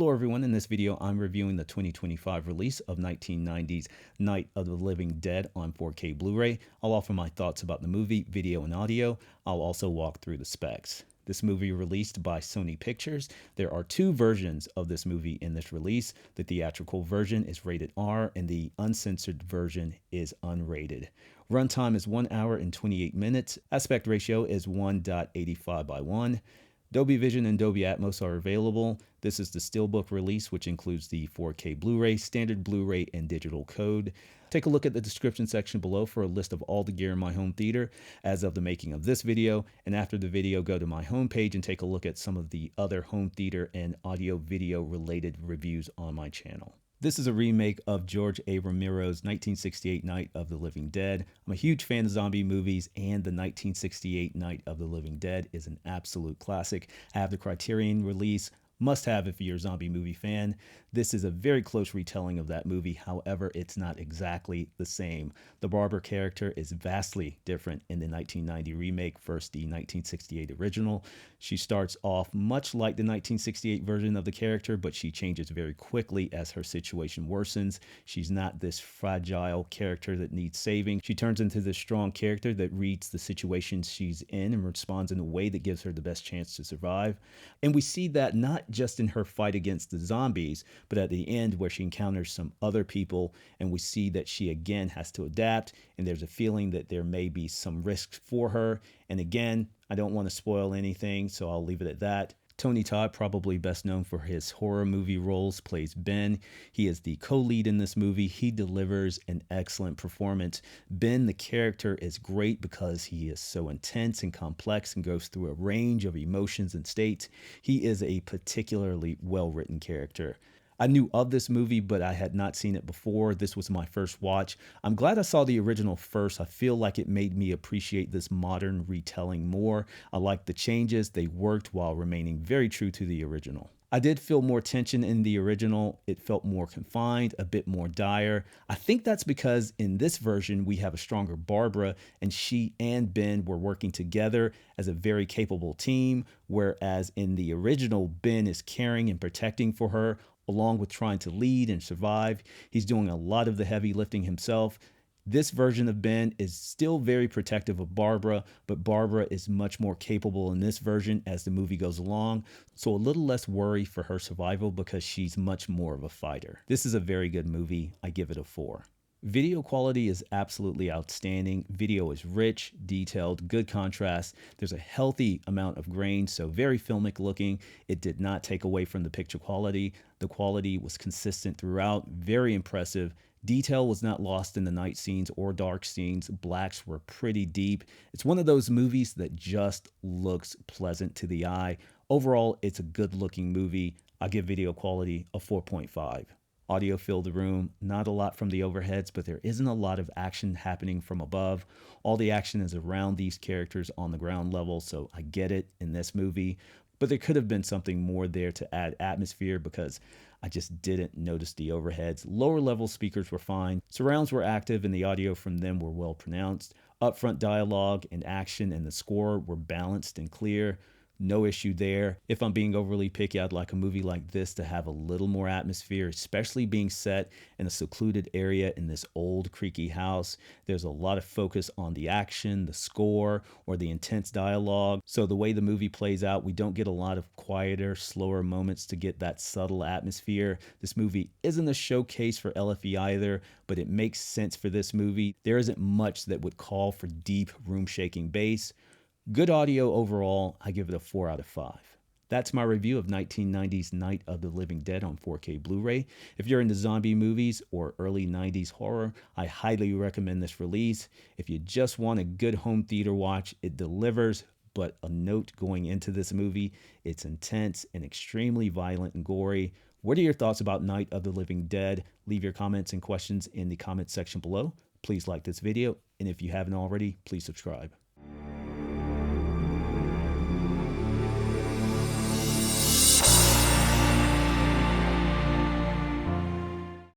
Hello everyone, in this video I'm reviewing the 2025 release of 1990's Night of the Living Dead on 4K Blu-ray. I'll offer my thoughts about the movie, video, and audio. I'll also walk through the specs. This movie released by Sony Pictures. There are two versions of this movie in this release. The theatrical version is rated R and the uncensored version is unrated. Runtime is 1 hour and 28 minutes. Aspect ratio is 1.85:1. Dolby Vision and Dolby Atmos are available. This is the Steelbook release, which includes the 4K Blu-ray, standard Blu-ray, and digital code. Take a look at the description section below for a list of all the gear in my home theater as of the making of this video. And after the video, go to my homepage and take a look at some of the other home theater and audio-video related reviews on my channel. This is a remake of George A. Romero's 1968 Night of the Living Dead. I'm a huge fan of zombie movies, and the 1968 Night of the Living Dead is an absolute classic. I have the Criterion release. Must have if you're a zombie movie fan. This is a very close retelling of that movie. However, it's not exactly the same. The Barbara character is vastly different in the 1990 remake versus the 1968 original. She starts off much like the 1968 version of the character, but she changes very quickly as her situation worsens. She's not this fragile character that needs saving. She turns into this strong character that reads the situation she's in and responds in a way that gives her the best chance to survive. And we see that not just in her fight against the zombies, but at the end where she encounters some other people, and we see that she again has to adapt, and there's a feeling that there may be some risks for her. And again, I don't want to spoil anything, so I'll leave it at that. Tony Todd, probably best known for his horror movie roles, plays Ben. He is the co-lead in this movie. He delivers an excellent performance. Ben, the character, is great because he is so intense and complex and goes through a range of emotions and states. He is a particularly well-written character. I knew of this movie, but I had not seen it before. This was my first watch. I'm glad I saw the original first. I feel like it made me appreciate this modern retelling more. I liked the changes. They worked while remaining very true to the original. I did feel more tension in the original. It felt more confined, a bit more dire. I think that's because in this version, we have a stronger Barbara, and she and Ben were working together as a very capable team, whereas in the original, Ben is caring and protecting for her, along with trying to lead and survive. He's doing a lot of the heavy lifting himself. This version of Ben is still very protective of Barbara, but Barbara is much more capable in this version as the movie goes along, so a little less worry for her survival because she's much more of a fighter. This is a very good movie. I give it a 4. Video quality is absolutely outstanding. Video is rich, detailed, good contrast. There's a healthy amount of grain, so very filmic looking. It did not take away from the picture quality. The quality was consistent throughout, very impressive. Detail was not lost in the night scenes or dark scenes. Blacks were pretty deep. It's one of those movies that just looks pleasant to the eye. Overall, it's a good looking movie. I give video quality a 4.5. Audio filled the room, not a lot from the overheads, but there isn't a lot of action happening from above. All the action is around these characters on the ground level, so I get it in this movie. But there could have been something more there to add atmosphere because I just didn't notice the overheads. Lower level speakers were fine. Surrounds were active and the audio from them were well pronounced. Upfront dialogue and action and the score were balanced and clear. No issue there. If I'm being overly picky, I'd like a movie like this to have a little more atmosphere, especially being set in a secluded area in this old creaky house. There's a lot of focus on the action, the score, or the intense dialogue. So the way the movie plays out, we don't get a lot of quieter, slower moments to get that subtle atmosphere. This movie isn't a showcase for LFE either, but it makes sense for this movie. There isn't much that would call for deep, room-shaking bass. Good audio overall. I give it a 4 out of 5. That's my review of 1990's Night of the Living Dead on 4K Blu-ray. If you're into zombie movies or early 90s horror, I highly recommend this release. If you just want a good home theater watch, it delivers. But a note going into this movie, it's intense and extremely violent and gory. What are your thoughts about Night of the Living Dead? Leave your comments and questions in the comment section below. Please like this video, and if you haven't already, please subscribe.